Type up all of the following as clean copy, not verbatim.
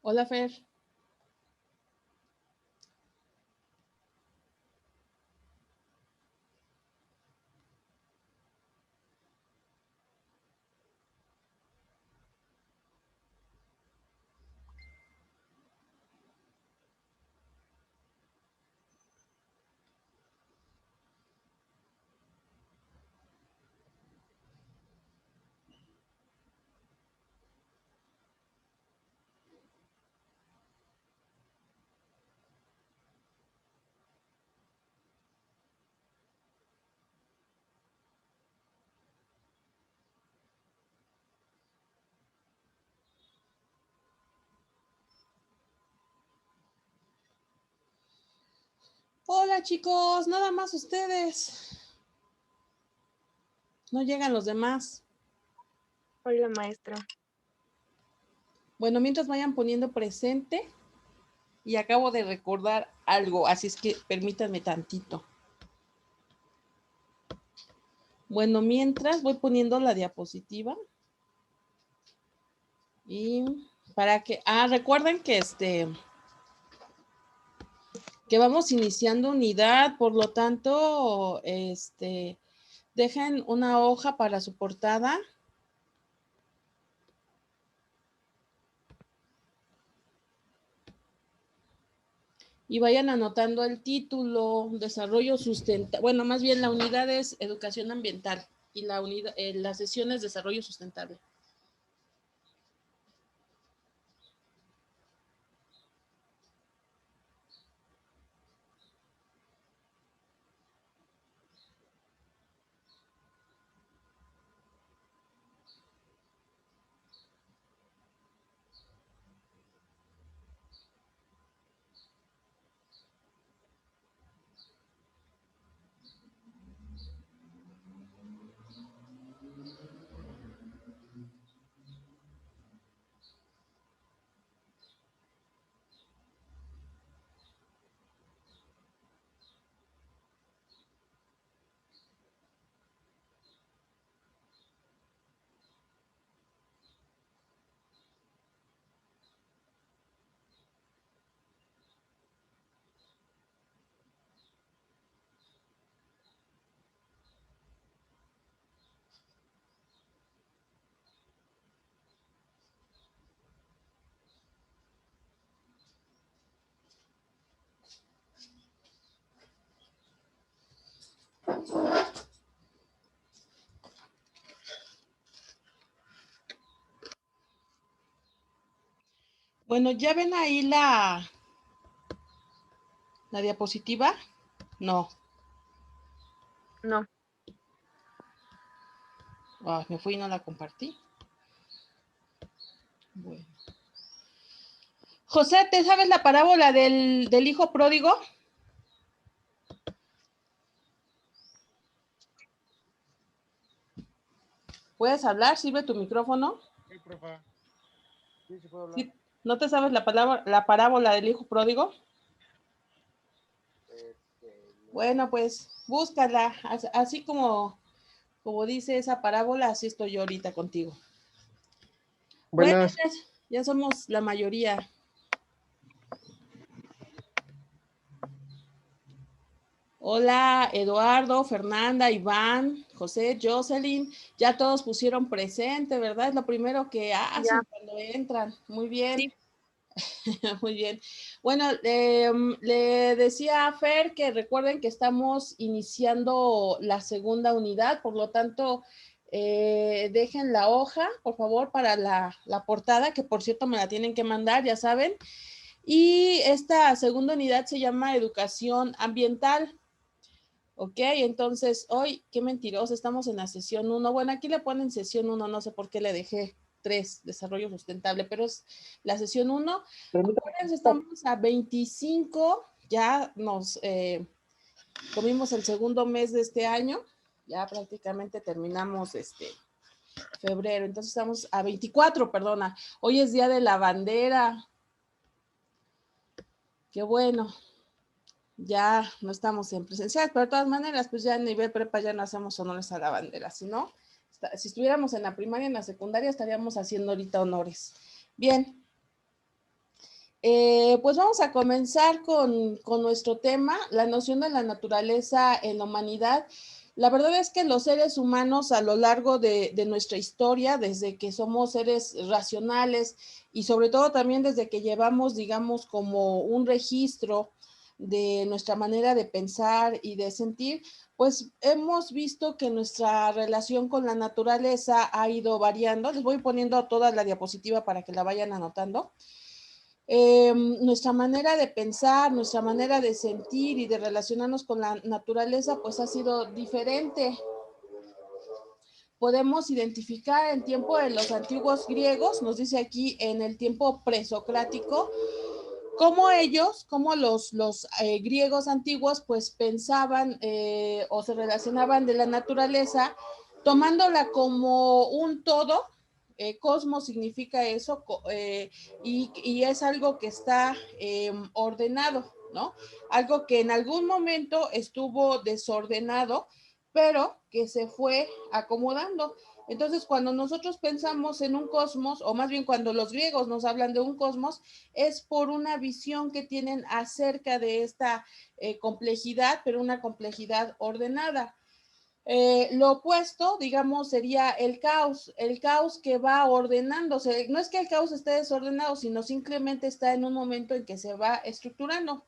Hola, Fer. Hola, chicos, nada más ustedes. No llegan los demás. Hola, maestra. Bueno, mientras vayan poniendo presente, y acabo de recordar algo, así es que permítanme tantito. Bueno, mientras voy poniendo la diapositiva. Y para que, recuerden que que vamos iniciando unidad, por lo tanto, dejen una hoja para su portada. Y vayan anotando el título, desarrollo sustentable, bueno, más bien la unidad es educación ambiental y la sesión es desarrollo sustentable. Bueno, ¿ya ven ahí la diapositiva? No. No. Me fui y no la compartí. Bueno. José, ¿te sabes la parábola del hijo pródigo? ¿Puedes hablar? ¿Sirve tu micrófono? Sí, profa. Sí, puedo hablar. ¿Sí? ¿No te sabes la parábola del hijo pródigo? No. Bueno, pues búscala. Así como dice esa parábola, así estoy yo ahorita contigo. Buenas. Bueno, ya somos la mayoría. Hola, Eduardo, Fernanda, Iván, José, Jocelyn, ya todos pusieron presente, ¿verdad? Es lo primero que hacen cuando entran. Muy bien. Sí. Muy bien. Bueno, le decía a Fer que recuerden que estamos iniciando la segunda unidad, por lo tanto, dejen la hoja, por favor, para la portada, que por cierto me la tienen que mandar, ya saben. Y esta segunda unidad se llama Educación Ambiental. Ok, entonces hoy, qué mentiroso, estamos en la sesión 1. Bueno, aquí le ponen sesión 1, no sé por qué le dejé 3, desarrollo sustentable, pero es la sesión 1. Acuérdense, estamos a 25, ya nos comimos el segundo mes de este año. Ya prácticamente terminamos febrero, entonces estamos a 24, perdona. Hoy es Día de la Bandera. Qué bueno. Ya no estamos en presencial, pero de todas maneras, pues ya en nivel prepa ya no hacemos honores a la bandera, si no, si estuviéramos en la primaria, en la secundaria, estaríamos haciendo ahorita honores. Bien, pues vamos a comenzar con nuestro tema, la noción de la naturaleza en la humanidad. La verdad es que los seres humanos a lo largo de nuestra historia, desde que somos seres racionales y sobre todo también desde que llevamos, digamos, como un registro de nuestra manera de pensar y de sentir, pues hemos visto que nuestra relación con la naturaleza ha ido variando. Les voy poniendo toda la diapositiva para que la vayan anotando. Nuestra manera de pensar, nuestra manera de sentir y de relacionarnos con la naturaleza, pues ha sido diferente. Podemos identificar el tiempo de los antiguos griegos, nos dice aquí en el tiempo presocrático, cómo ellos, cómo los griegos antiguos, pues pensaban o se relacionaban de la naturaleza, tomándola como un todo. Cosmos significa eso, y es algo que está ordenado, ¿no? Algo que en algún momento estuvo desordenado, pero que se fue acomodando. Entonces, cuando nosotros pensamos en un cosmos, o más bien cuando los griegos nos hablan de un cosmos, es por una visión que tienen acerca de esta complejidad, pero una complejidad ordenada. Lo opuesto, digamos, sería el caos que va ordenándose. No es que el caos esté desordenado, sino simplemente está en un momento en que se va estructurando.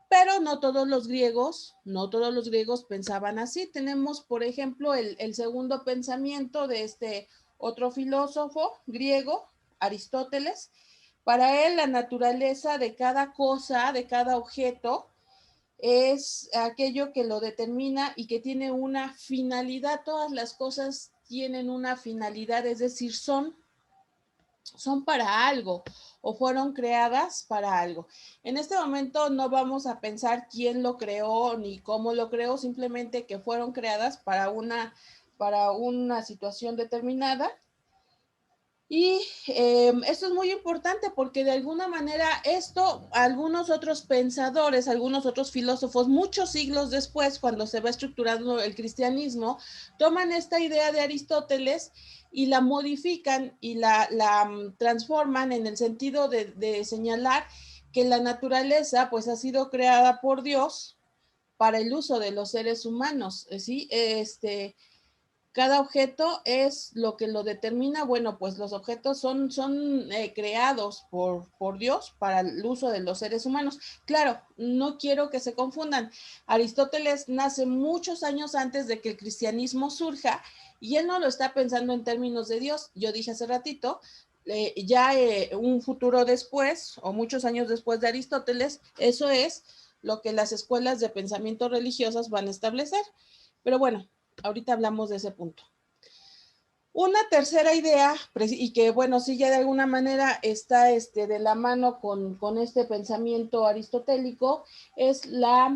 Pero no todos los griegos pensaban así. Tenemos, por ejemplo, el segundo pensamiento de este otro filósofo griego, Aristóteles. Para él, la naturaleza de cada cosa, de cada objeto, es aquello que lo determina y que tiene una finalidad. Todas las cosas tienen una finalidad, es decir, son para algo o fueron creadas para algo. En este momento no vamos a pensar quién lo creó ni cómo lo creó, simplemente que fueron creadas para una situación determinada. Y esto es muy importante porque de alguna manera esto, algunos otros pensadores, algunos otros filósofos, muchos siglos después, cuando se va estructurando el cristianismo, toman esta idea de Aristóteles y la modifican y la transforman en el sentido de señalar que la naturaleza pues ha sido creada por Dios para el uso de los seres humanos, ¿sí? Cada objeto es lo que lo determina. Bueno, pues los objetos son creados por Dios para el uso de los seres humanos. Claro, no quiero que se confundan. Aristóteles nace muchos años antes de que el cristianismo surja y él no lo está pensando en términos de Dios. Yo dije hace ratito, un futuro después o muchos años después de Aristóteles, eso es lo que las escuelas de pensamiento religiosas van a establecer. Pero bueno, ahorita hablamos de ese punto. Una tercera idea, y que bueno, sí ya de alguna manera está de la mano con este pensamiento aristotélico, es la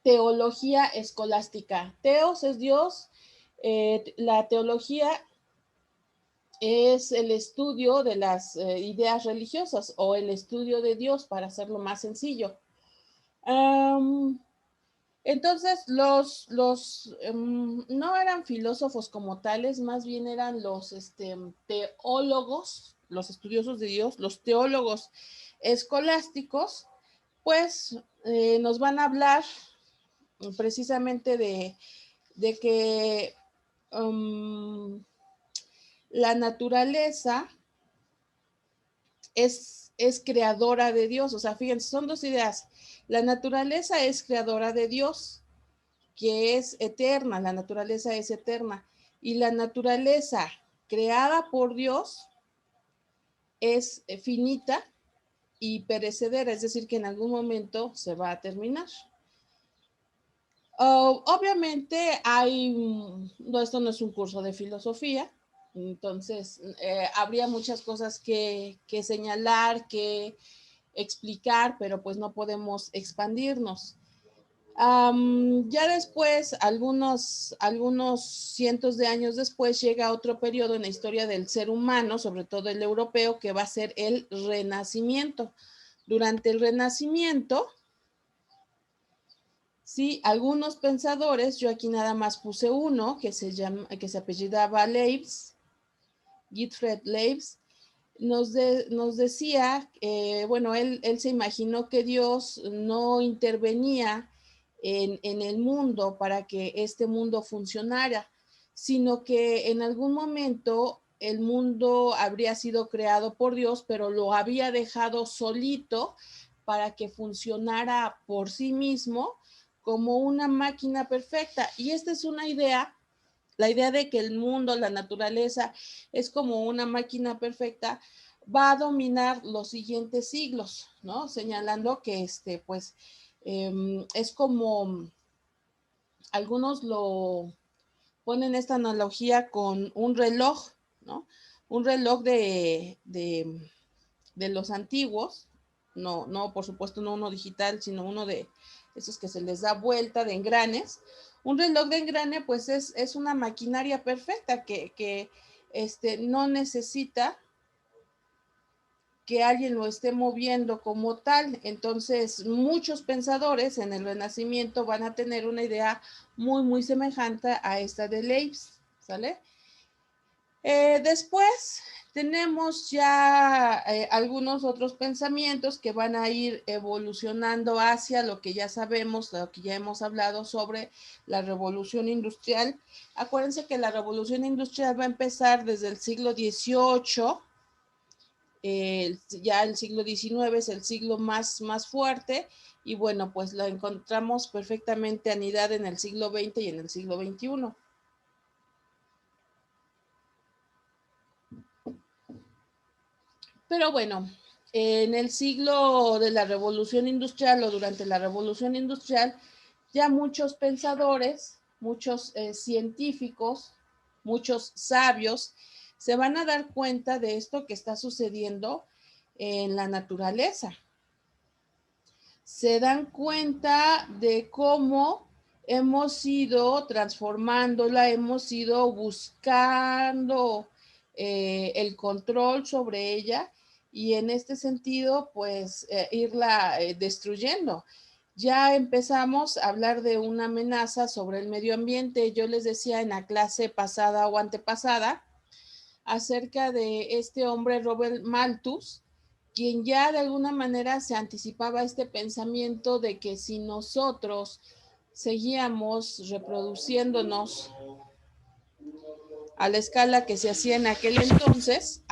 teología escolástica. Teos es Dios, la teología es el estudio de las ideas religiosas o el estudio de Dios, para hacerlo más sencillo. Entonces, no eran filósofos como tales, más bien eran los teólogos, los estudiosos de Dios, los teólogos escolásticos, pues nos van a hablar precisamente de que la naturaleza es creadora de Dios. O sea, fíjense, son dos ideas. La naturaleza es creadora de Dios, que es eterna, la naturaleza es eterna. Y la naturaleza creada por Dios es finita y perecedera, es decir, que en algún momento se va a terminar. Obviamente esto no es un curso de filosofía, entonces habría muchas cosas que señalar, que explicar, pero pues no podemos expandirnos. Ya después, algunos cientos de años después, llega otro periodo en la historia del ser humano, sobre todo el europeo, que va a ser el Renacimiento. Durante el Renacimiento, sí, algunos pensadores, yo aquí nada más puse uno, que se apellidaba Leibs, Gottfried Leibs, nos decía, bueno, él se imaginó que Dios no intervenía en el mundo para que este mundo funcionara, sino que en algún momento el mundo habría sido creado por Dios, pero lo había dejado solito para que funcionara por sí mismo como una máquina perfecta. Y esta es una idea, la idea de que el mundo, la naturaleza, es como una máquina perfecta, va a dominar los siguientes siglos, ¿no? Señalando que pues, es como, algunos lo ponen esta analogía con un reloj, ¿no? Un reloj de los antiguos, no, por supuesto, no uno digital, sino uno de esos que se les da vuelta de engranes. Un reloj de engrane, pues es una maquinaria perfecta que no necesita que alguien lo esté moviendo como tal. Entonces, muchos pensadores en el Renacimiento van a tener una idea muy, muy semejante a esta de Leibs, ¿sale? Después tenemos ya algunos otros pensamientos que van a ir evolucionando hacia lo que ya sabemos, lo que ya hemos hablado sobre la revolución industrial. Acuérdense que la revolución industrial va a empezar desde el siglo XVIII, ya el siglo XIX es el siglo más fuerte, y bueno, pues la encontramos perfectamente anidada en el siglo XX y en el siglo XXI. Pero bueno, en el siglo de la Revolución Industrial o durante la Revolución Industrial, ya muchos pensadores, muchos científicos, muchos sabios se van a dar cuenta de esto que está sucediendo en la naturaleza. Se dan cuenta de cómo hemos ido transformándola, hemos ido buscando el control sobre ella, y en este sentido, pues irla destruyendo. Ya empezamos a hablar de una amenaza sobre el medio ambiente. Yo les decía en la clase pasada o antepasada acerca de este hombre Robert Malthus, quien ya de alguna manera se anticipaba este pensamiento de que si nosotros seguíamos reproduciéndonos a la escala que se hacía en aquel entonces,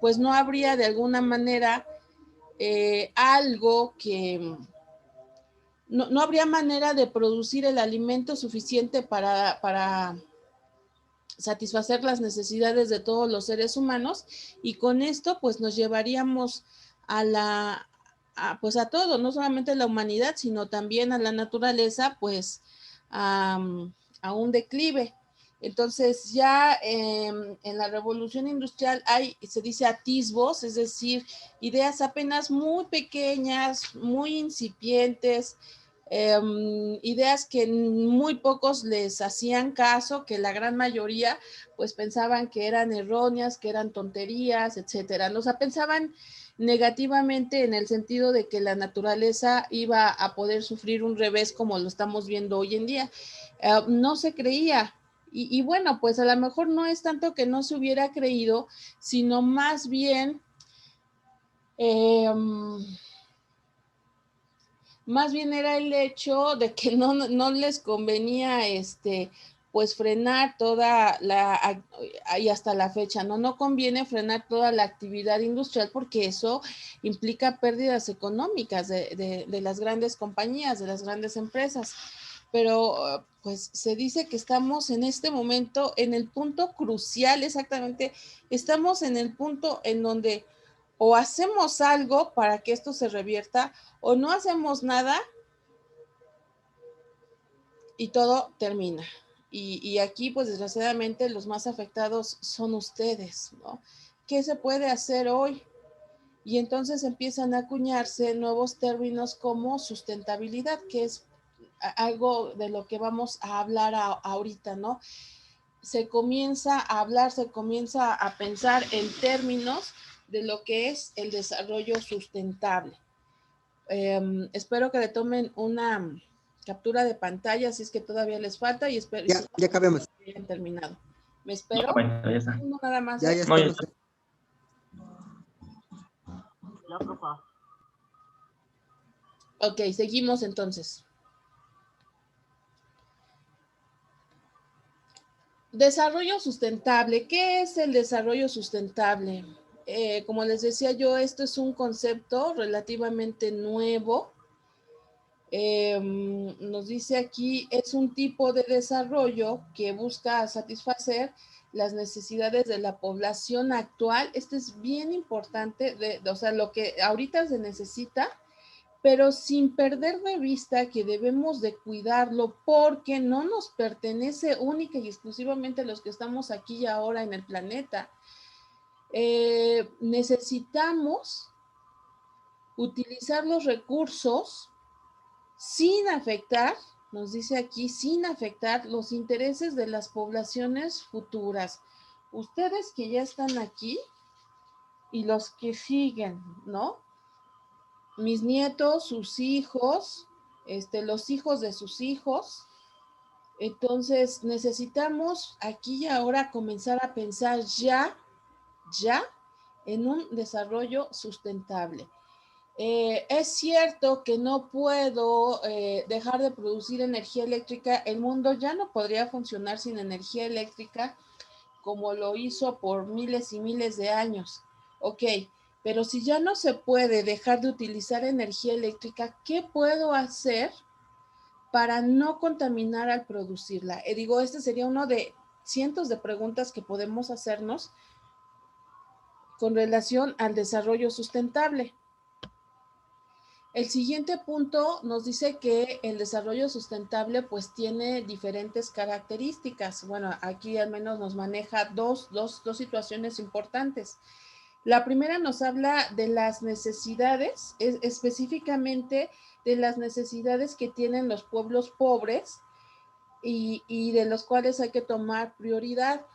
pues no habría de alguna manera algo que no habría manera de producir el alimento suficiente para satisfacer las necesidades de todos los seres humanos, y con esto pues nos llevaríamos pues a todo, no solamente a la humanidad, sino también a la naturaleza, pues a, a un declive. Entonces ya en la revolución industrial se dice atisbos, es decir, ideas apenas muy pequeñas, muy incipientes, ideas que muy pocos les hacían caso, que la gran mayoría pues pensaban que eran erróneas, que eran tonterías, etcétera. O sea, pensaban negativamente en el sentido de que la naturaleza iba a poder sufrir un revés como lo estamos viendo hoy en día. No se creía. Y bueno, pues a lo mejor no es tanto que no se hubiera creído, sino más bien era el hecho de que no les convenía pues frenar toda y hasta la fecha, no conviene frenar toda la actividad industrial, porque eso implica pérdidas económicas de las grandes compañías, de las grandes empresas. Pero pues se dice que estamos en este momento en el punto crucial, exactamente, estamos en el punto en donde o hacemos algo para que esto se revierta, o no hacemos nada y todo termina. Y aquí, pues desgraciadamente, los más afectados son ustedes, ¿no? ¿Qué se puede hacer hoy? Y entonces empiezan a acuñarse nuevos términos como sustentabilidad, que es algo de lo que vamos a hablar ahorita, ¿no? Se comienza a hablar, se comienza a pensar en términos de lo que es el desarrollo sustentable. Espero que le tomen una captura de pantalla, si es que todavía les falta, y espero ya acabemos. que hayan terminado. ¿Me espero? Bueno, ya está. Uno nada más. Ya No, ya estamos. está. Ya, profa. Ok, seguimos entonces. Desarrollo sustentable. ¿Qué es el desarrollo sustentable? Como les decía yo, esto es un concepto relativamente nuevo. Nos dice aquí, es un tipo de desarrollo que busca satisfacer las necesidades de la población actual. Esto es bien importante, o sea, lo que ahorita se necesita, pero sin perder de vista que debemos de cuidarlo porque no nos pertenece única y exclusivamente a los que estamos aquí y ahora en el planeta. Necesitamos utilizar los recursos sin afectar, nos dice aquí, sin afectar los intereses de las poblaciones futuras. Ustedes que ya están aquí y los que siguen, ¿no? Mis nietos, sus hijos, los hijos de sus hijos. Entonces necesitamos aquí y ahora comenzar a pensar ya en un desarrollo sustentable. Es cierto que no puedo dejar de producir energía eléctrica. El mundo ya no podría funcionar sin energía eléctrica como lo hizo por miles y miles de años. Ok, pero si ya no se puede dejar de utilizar energía eléctrica, ¿qué puedo hacer para no contaminar al producirla? Digo, este sería uno de cientos de preguntas que podemos hacernos con relación al desarrollo sustentable. El siguiente punto nos dice que el desarrollo sustentable pues tiene diferentes características. Bueno, aquí al menos nos maneja dos situaciones importantes. La primera nos habla de las necesidades, específicamente de las necesidades que tienen los pueblos pobres y de los cuales hay que tomar prioridad.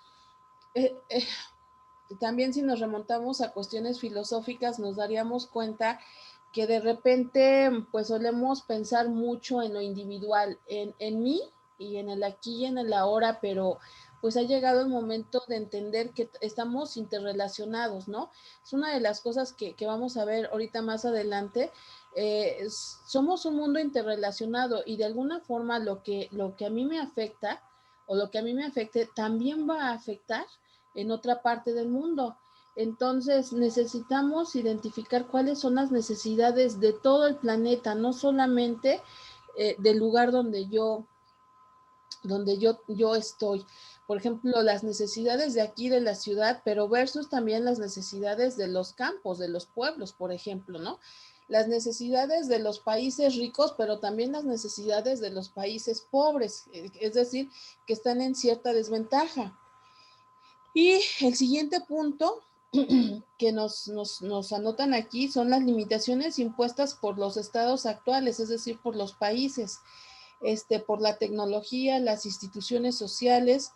También si nos remontamos a cuestiones filosóficas nos daríamos cuenta que de repente pues solemos pensar mucho en lo individual, en mí y en el aquí y en el ahora, pero pues ha llegado el momento de entender que estamos interrelacionados, ¿no? Es una de las cosas que vamos a ver ahorita más adelante. Somos un mundo interrelacionado y de alguna forma lo que a mí me afecta o lo que a mí me afecte también va a afectar en otra parte del mundo. Entonces necesitamos identificar cuáles son las necesidades de todo el planeta, no solamente del lugar donde yo estoy. Por ejemplo, las necesidades de aquí de la ciudad, pero versus también las necesidades de los campos, de los pueblos, por ejemplo, ¿no? Las necesidades de los países ricos, pero también las necesidades de los países pobres, es decir, que están en cierta desventaja. Y el siguiente punto que nos anotan aquí son las limitaciones impuestas por los estados actuales, es decir, por los países, por la tecnología, las instituciones sociales,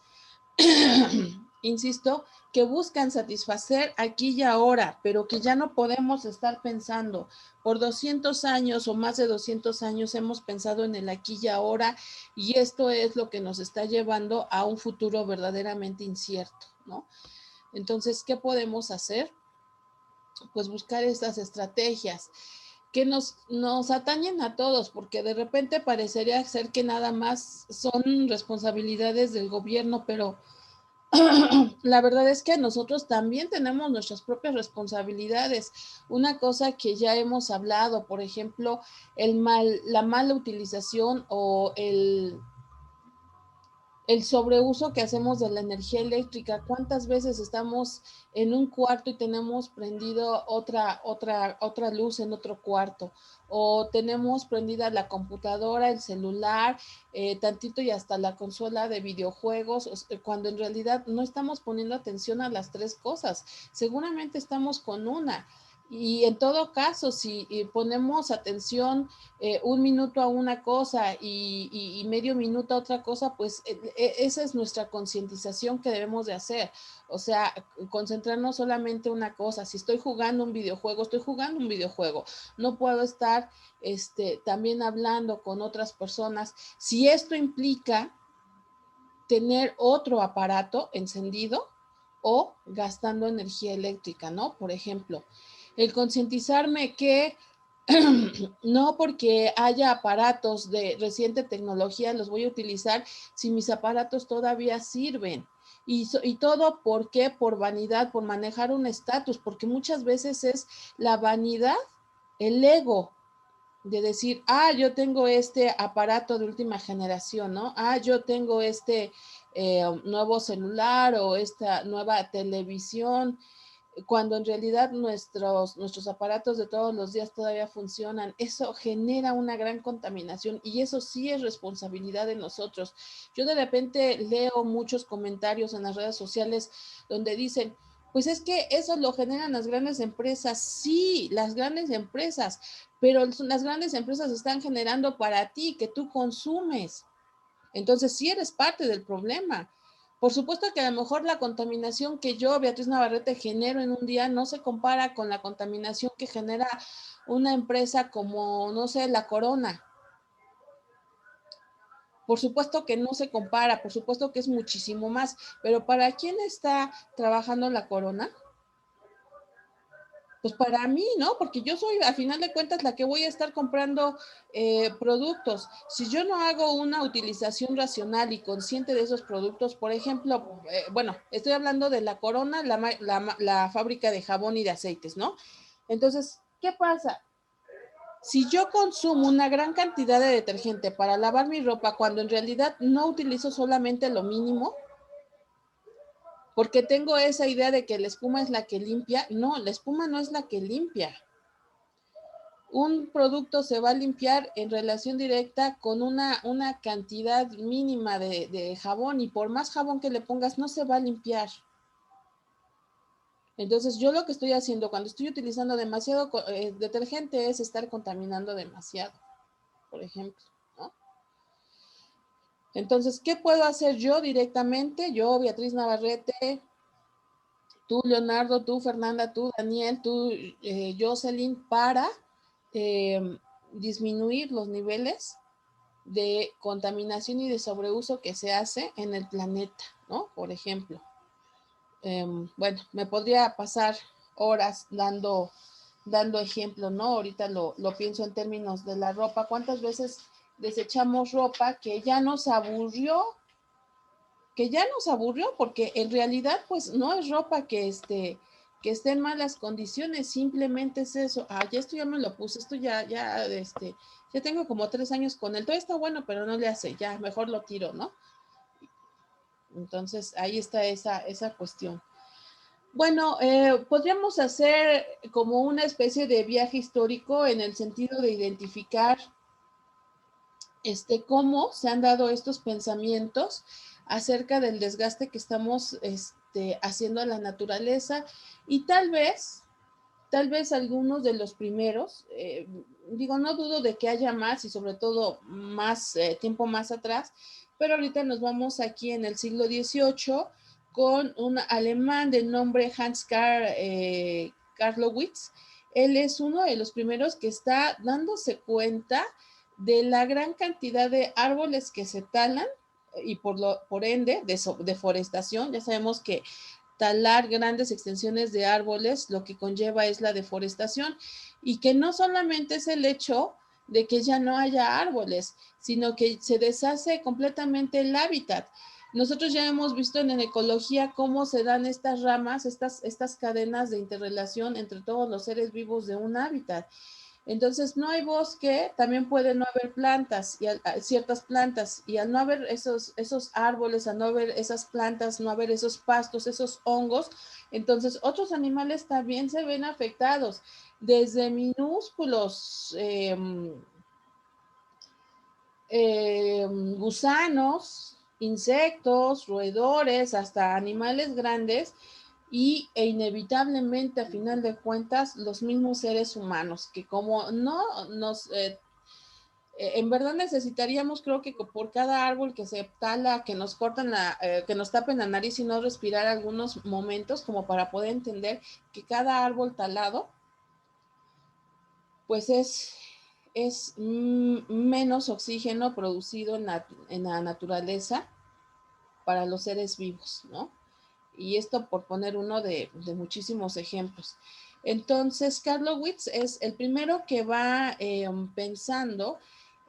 insisto, que buscan satisfacer aquí y ahora, pero que ya no podemos estar pensando. Por 200 años o más de 200 años hemos pensado en el aquí y ahora, y esto es lo que nos está llevando a un futuro verdaderamente incierto, ¿no? Entonces, ¿qué podemos hacer? Pues buscar estas estrategias que nos atañen a todos, porque de repente parecería ser que nada más son responsabilidades del gobierno, pero la verdad es que nosotros también tenemos nuestras propias responsabilidades. Una cosa que ya hemos hablado, por ejemplo, la mala utilización o el sobreuso que hacemos de la energía eléctrica. ¿Cuántas veces estamos en un cuarto y tenemos prendido otra luz en otro cuarto? O tenemos prendida la computadora, el celular, tantito y hasta la consola de videojuegos, cuando en realidad no estamos poniendo atención a las tres cosas. Seguramente estamos con una. Y en todo caso, si ponemos atención 1 minuto a una cosa y medio minuto a otra cosa, pues esa es nuestra concientización que debemos de hacer. O sea, concentrarnos solamente en una cosa. Si estoy jugando un videojuego, estoy jugando un videojuego. No puedo estar también hablando con otras personas. Si esto implica tener otro aparato encendido o gastando energía eléctrica, ¿no? Por ejemplo, el concientizarme que no porque haya aparatos de reciente tecnología los voy a utilizar si mis aparatos todavía sirven. Y todo, ¿por qué? Por vanidad, por manejar un estatus, porque muchas veces es la vanidad, el ego, de decir, yo tengo este aparato de última generación, ¿no? Yo tengo este nuevo celular o esta nueva televisión, cuando en realidad nuestros aparatos de todos los días todavía funcionan. Eso genera una gran contaminación y eso sí es responsabilidad de nosotros. Yo de repente leo muchos comentarios en las redes sociales donde dicen, pues es que eso lo generan las grandes empresas. Sí, las grandes empresas, pero las grandes empresas están generando para ti, que tú consumes. Entonces, sí eres parte del problema. Por supuesto que a lo mejor la contaminación que yo, Beatriz Navarrete, genero en un día no se compara con la contaminación que genera una empresa como, no sé, la Corona. Por supuesto que no se compara, por supuesto que es muchísimo más, pero ¿para quién está trabajando la Corona? Pues para mí, ¿no? Porque yo soy, a final de cuentas, la que voy a estar comprando productos. Si yo no hago una utilización racional y consciente de esos productos, por ejemplo, bueno, estoy hablando de la Corona, la fábrica de jabón y de aceites, ¿no? Entonces, ¿qué pasa? Si yo consumo una gran cantidad de detergente para lavar mi ropa, cuando en realidad no utilizo solamente lo mínimo, porque tengo esa idea de que la espuma es la que limpia, no, la espuma no es la que limpia. Un producto se va a limpiar en relación directa con una cantidad mínima de jabón, y por más jabón que le pongas no se va a limpiar. Entonces yo lo que estoy haciendo cuando estoy utilizando demasiado detergente es estar contaminando demasiado, por ejemplo, ¿no? Entonces, ¿qué puedo hacer yo directamente? Yo, Beatriz Navarrete, tú, Leonardo, tú, Fernanda, tú, Daniel, tú, Jocelyn, para disminuir los niveles de contaminación y de sobreuso que se hace en el planeta, ¿no? Por ejemplo. Bueno, me podría pasar horas dando ejemplo, ¿no? Ahorita lo pienso en términos de la ropa. ¿Cuántas veces desechamos ropa que ya nos aburrió? Porque en realidad pues no es ropa que esté en malas condiciones, simplemente es eso. Ya esto ya me lo puse, esto ya tengo como 3 años con él, todo está bueno, pero no le hace, ya mejor lo tiro, ¿no? Entonces ahí está esa cuestión. Bueno, podríamos hacer como una especie de viaje histórico en el sentido de identificar cómo se han dado estos pensamientos acerca del desgaste que estamos haciendo a la naturaleza, y tal vez algunos de los primeros, no dudo de que haya más y sobre todo más tiempo más atrás, pero ahorita nos vamos aquí en el siglo XVIII con un alemán de nombre Hans Karlowitz. Él es uno de los primeros que está dándose cuenta de la gran cantidad de árboles que se talan y por ende de deforestación. Ya sabemos que talar grandes extensiones de árboles lo que conlleva es la deforestación, y que no solamente es el hecho de que ya no haya árboles, sino que se deshace completamente el hábitat. Nosotros ya hemos visto en ecología cómo se dan estas ramas, estas cadenas de interrelación entre todos los seres vivos de un hábitat. Entonces, no hay bosque, también puede no haber plantas, y ciertas plantas, y al no haber esos árboles, al no haber esas plantas, no haber esos pastos, esos hongos, entonces otros animales también se ven afectados, desde minúsculos gusanos, insectos, roedores, hasta animales grandes e inevitablemente, a final de cuentas, los mismos seres humanos, que como no nos... en verdad necesitaríamos, creo que por cada árbol que se tala, que nos cortan que nos tapen la nariz y no respirar algunos momentos, como para poder entender que cada árbol talado, pues es menos oxígeno producido en la naturaleza para los seres vivos, ¿no? Y esto por poner uno de muchísimos ejemplos. Entonces, Karlowitz es el primero que va pensando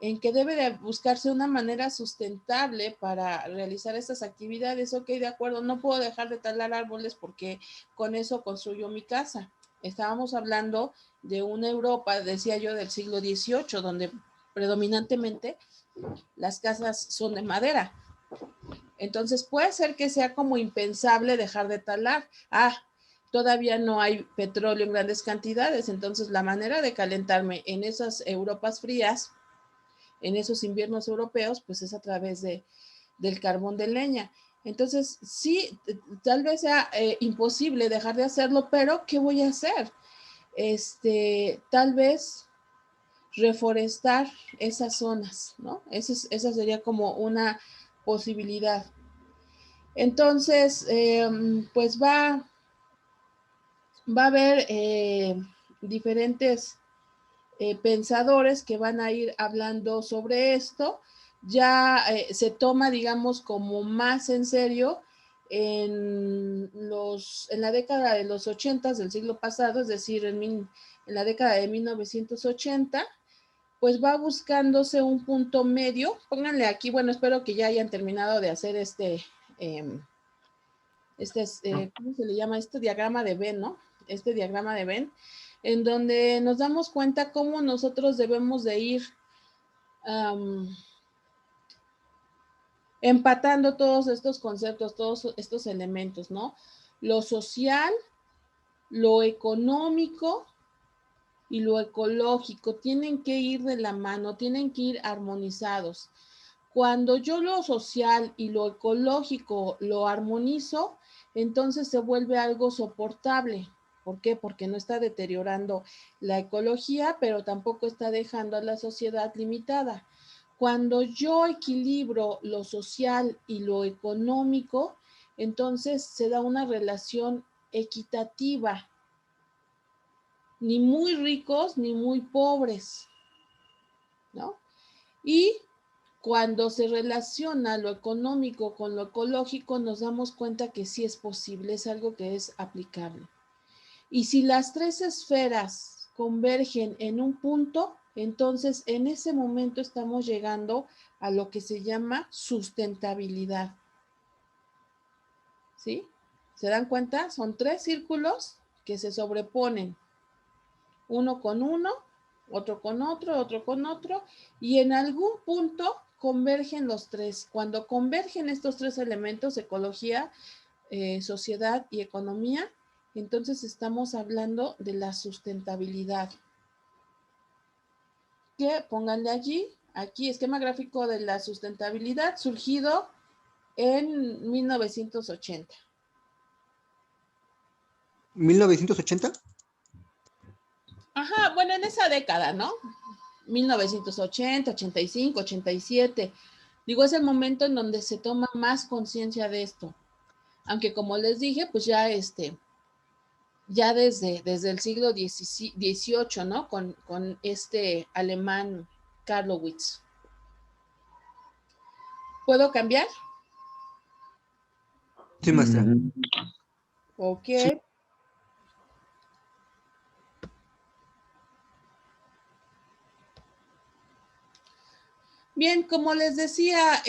en que debe de buscarse una manera sustentable para realizar estas actividades. Ok, de acuerdo, no puedo dejar de talar árboles porque con eso construyo mi casa. Estábamos hablando de una Europa, decía yo, del siglo XVIII, donde predominantemente las casas son de madera. Entonces puede ser que sea como impensable dejar de talar. Todavía no hay petróleo en grandes cantidades, entonces la manera de calentarme en esas Europas frías, en esos inviernos europeos, pues es a través del carbón de leña. Entonces, sí, tal vez sea imposible dejar de hacerlo, pero ¿qué voy a hacer? Tal vez reforestar esas zonas, ¿no? Esa sería como una posibilidad. Entonces, pues va a haber diferentes pensadores que van a ir hablando sobre esto. Ya se toma, digamos, como más en serio en la década de los 80 del siglo pasado, es decir, en la década de 1980, pues va buscándose un punto medio. Pónganle aquí, bueno, espero que ya hayan terminado de hacer ¿cómo se le llama? Este diagrama de Venn, ¿no? Este diagrama de Venn, en donde nos damos cuenta cómo nosotros debemos de ir empatando todos estos conceptos, todos estos elementos, ¿no? Lo social, lo económico y lo ecológico tienen que ir de la mano, tienen que ir armonizados. Cuando yo lo social y lo ecológico lo armonizo, entonces se vuelve algo soportable. ¿Por qué? Porque no está deteriorando la ecología, pero tampoco está dejando a la sociedad limitada. Cuando yo equilibro lo social y lo económico, entonces se da una relación equitativa, ni muy ricos ni muy pobres, ¿no? Y cuando se relaciona lo económico con lo ecológico, nos damos cuenta que sí es posible, es algo que es aplicable. Y si las tres esferas convergen en un punto, entonces en ese momento estamos llegando a lo que se llama sustentabilidad. ¿Sí? ¿Se dan cuenta? Son tres círculos que se sobreponen, uno con uno, otro con otro, y en algún punto convergen los tres. Cuando convergen estos tres elementos, ecología, sociedad y economía, entonces estamos hablando de la sustentabilidad. Que pónganle allí, aquí, esquema gráfico de la sustentabilidad surgido en 1980. ¿1980? Ajá, bueno, en esa década, ¿no? 1980, 85, 87. Digo, es el momento en donde se toma más conciencia de esto. Aunque como les dije, pues ya ya desde el siglo XVIII, ¿no? Con este alemán Karlowitz. ¿Puedo cambiar? Sí, maestra. Ok. Sí. Bien, como les decía,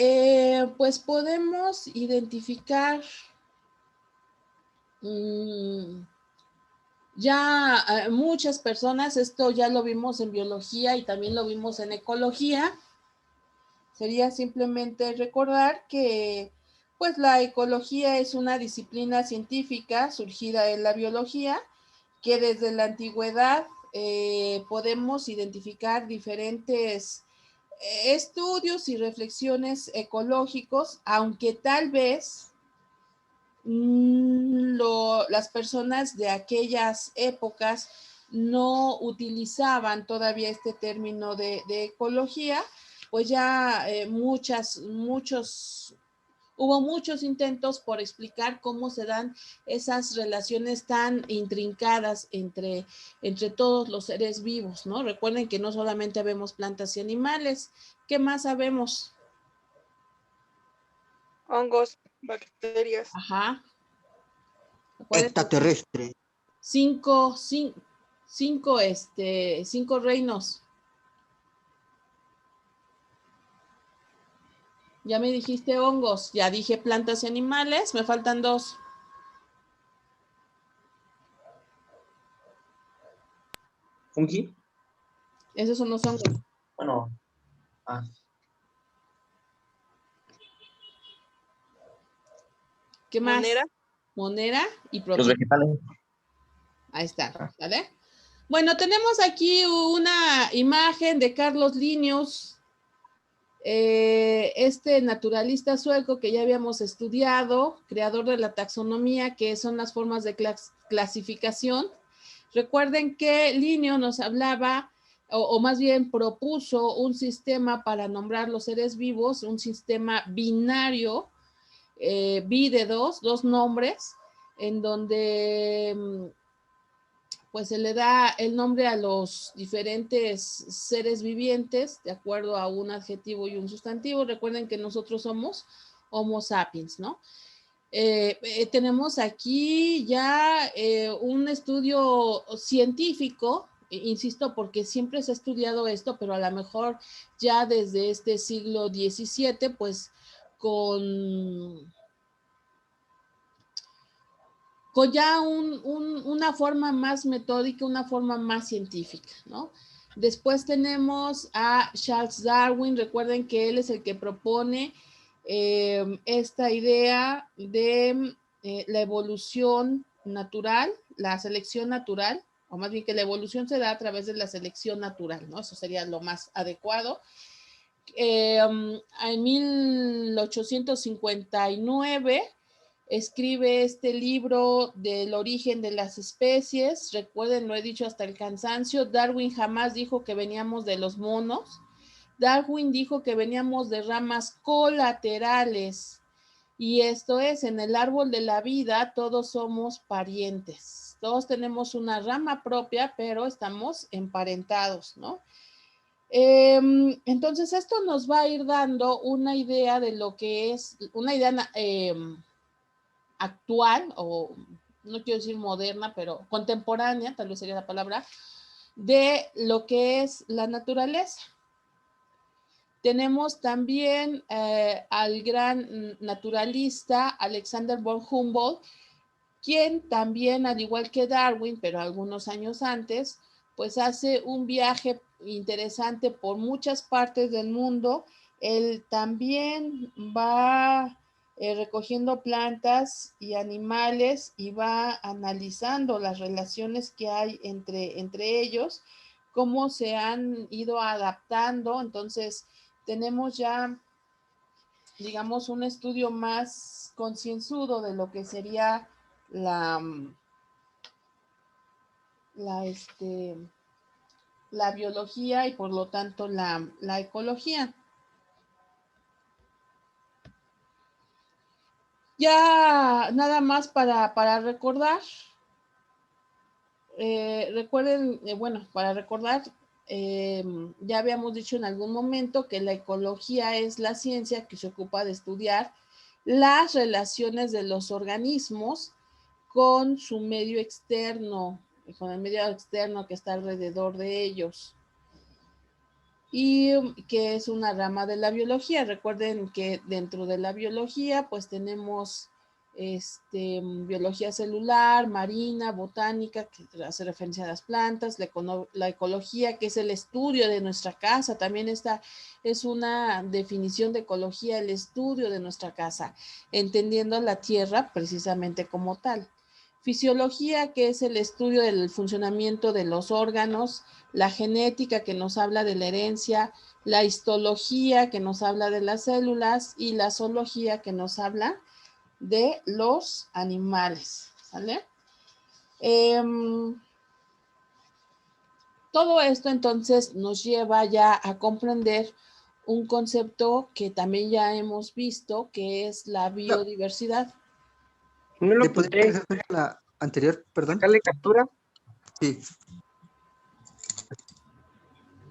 pues podemos identificar ya muchas personas, esto ya lo vimos en biología y también lo vimos en ecología. Sería simplemente recordar que pues la ecología es una disciplina científica surgida en la biología, que desde la antigüedad podemos identificar diferentes estudios y reflexiones ecológicos, aunque tal vez las personas de aquellas épocas no utilizaban todavía este término de ecología, pues ya hubo muchos intentos por explicar cómo se dan esas relaciones tan intrincadas entre todos los seres vivos, ¿no? Recuerden que no solamente vemos plantas y animales. ¿Qué más sabemos? Hongos, bacterias. Ajá. Extraterrestre. Cinco reinos. Ya me dijiste hongos, ya dije plantas y animales, me faltan 2. ¿Fungi? Esos son los hongos. Bueno, ¿Qué más? Monera. Monera y los proteína. vegetales. Ahí está, ¿vale? Bueno, tenemos aquí una imagen de Carlos Linnaeus, este naturalista sueco que ya habíamos estudiado, creador de la taxonomía, que son las formas de clasificación. Recuerden que Linnaeus nos hablaba, o más bien propuso un sistema para nombrar los seres vivos, un sistema binario, bi de dos nombres, en donde pues se le da el nombre a los diferentes seres vivientes de acuerdo a un adjetivo y un sustantivo. Recuerden que nosotros somos Homo sapiens, ¿no? Tenemos aquí ya un estudio científico, insisto, porque siempre se ha estudiado esto, pero a lo mejor ya desde este siglo XVII, pues con ya una forma más metódica, una forma más científica, ¿no? Después tenemos a Charles Darwin. Recuerden que él es el que propone esta idea de la evolución natural, la selección natural, o más bien que la evolución se da a través de la selección natural, ¿no? Eso sería lo más adecuado. En 1859 escribe este libro del origen de las especies. Recuerden, lo he dicho hasta el cansancio, Darwin jamás dijo que veníamos de los monos. Darwin dijo que veníamos de ramas colaterales. Y esto es, en el árbol de la vida todos somos parientes. Todos tenemos una rama propia, pero estamos emparentados, ¿no? Entonces, esto nos va a ir dando una idea de lo que es, una idea actual, o no quiero decir moderna, pero contemporánea, tal vez sería la palabra, de lo que es la naturaleza. Tenemos también al gran naturalista Alexander von Humboldt, quien también, al igual que Darwin, pero algunos años antes, pues hace un viaje interesante por muchas partes del mundo. Él también va recogiendo plantas y animales y va analizando las relaciones que hay entre ellos, cómo se han ido adaptando. Entonces, tenemos ya, digamos, un estudio más concienzudo de lo que sería la biología y por lo tanto la ecología. Ya nada más para recordar, recuerden, bueno, para recordar, ya habíamos dicho en algún momento que la ecología es la ciencia que se ocupa de estudiar las relaciones de los organismos con su medio externo, con el medio externo que está alrededor de ellos, y que es una rama de la biología. Recuerden que dentro de la biología pues tenemos biología celular, marina, botánica, que hace referencia a las plantas, la ecología, que es el estudio de nuestra casa. También esta es una definición de ecología, el estudio de nuestra casa, entendiendo la tierra precisamente como tal. Fisiología, que es el estudio del funcionamiento de los órganos, la genética, que nos habla de la herencia, la histología, que nos habla de las células, y la zoología, que nos habla de los animales, ¿sale? Todo esto entonces nos lleva ya a comprender un concepto que también ya hemos visto, que es la biodiversidad. No lo ¿Le podría apunté. regresar a la anterior, perdón? Sacarle captura. Sí.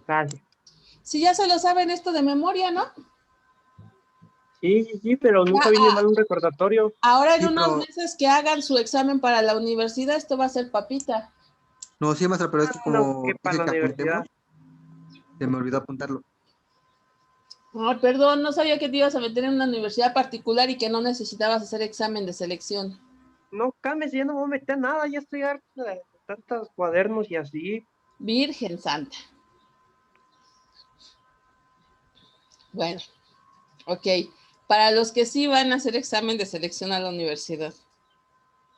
Dale. Si ya se lo saben esto de memoria, ¿no? Sí, pero nunca viene mal un recordatorio. Ahora en Sí, unos pero meses que hagan su examen para la universidad, esto va a ser papita. no, sí, maestra, pero es que No, como que para dice la que universidad. apuntemos, se me olvidó apuntarlo. Ay, perdón, no sabía que te ibas a meter en una universidad particular y que no necesitabas hacer examen de selección. No, cambies, ya no voy a meter nada, ya estoy harto de tantos cuadernos y así. Virgen Santa. Bueno, ok. Para los que sí van a hacer examen de selección a la universidad.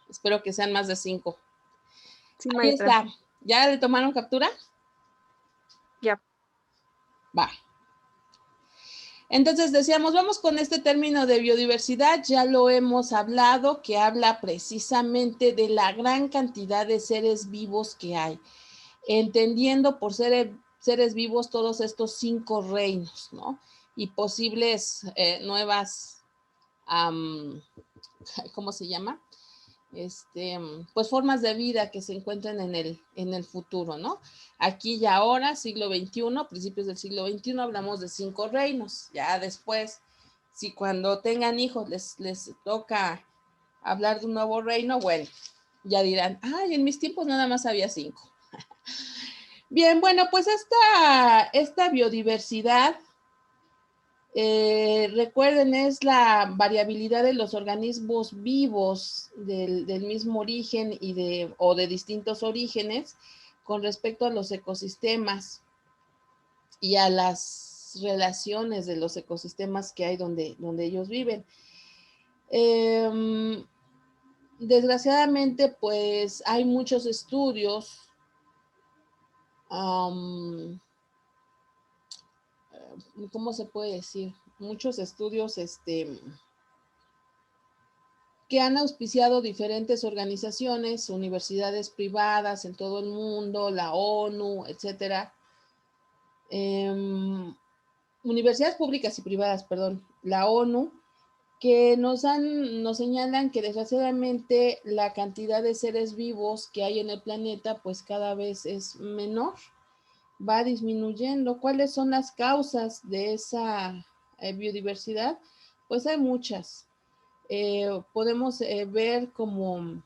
Espero que sean más de 5. Sí, Ahí maestra. está. ¿Ya le tomaron captura? Ya. Va. Entonces decíamos, vamos con este término de biodiversidad, ya lo hemos hablado, que habla precisamente de la gran cantidad de seres vivos que hay, entendiendo por seres vivos todos estos 5 reinos, ¿no? Y posibles nuevas, ¿cómo se llama? Pues formas de vida que se encuentran en el futuro, ¿no? Aquí y ahora, siglo XXI, principios del siglo XXI, hablamos de 5 reinos. Ya después, si cuando tengan hijos les toca hablar de un nuevo reino, bueno, ya dirán, ay, en mis tiempos nada más había 5. Bien, bueno, pues esta biodiversidad, recuerden, es la variabilidad de los organismos vivos del mismo origen o de distintos orígenes con respecto a los ecosistemas y a las relaciones de los ecosistemas que hay donde ellos viven. Desgraciadamente, pues hay muchos estudios ¿cómo se puede decir? Muchos estudios que han auspiciado diferentes organizaciones, universidades privadas en todo el mundo, la ONU, etcétera. Universidades públicas y privadas, perdón, la ONU, que nos señalan que desgraciadamente la cantidad de seres vivos que hay en el planeta pues cada vez es menor, va disminuyendo. ¿Cuáles son las causas de esa biodiversidad? Pues hay muchas. Podemos ver como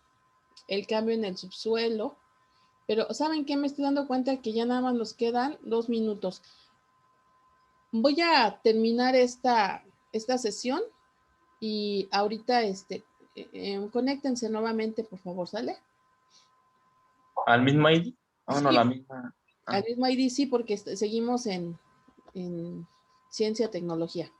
el cambio en el subsuelo, pero ¿saben qué? Me estoy dando cuenta que ya nada más nos quedan 2 minutos. Voy a terminar esta sesión y ahorita conéctense nuevamente, por favor, ¿sale? ¿Al mismo ID? Oh, no, Sí, la misma. al mismo ID, sí, porque seguimos en ciencia, tecnología.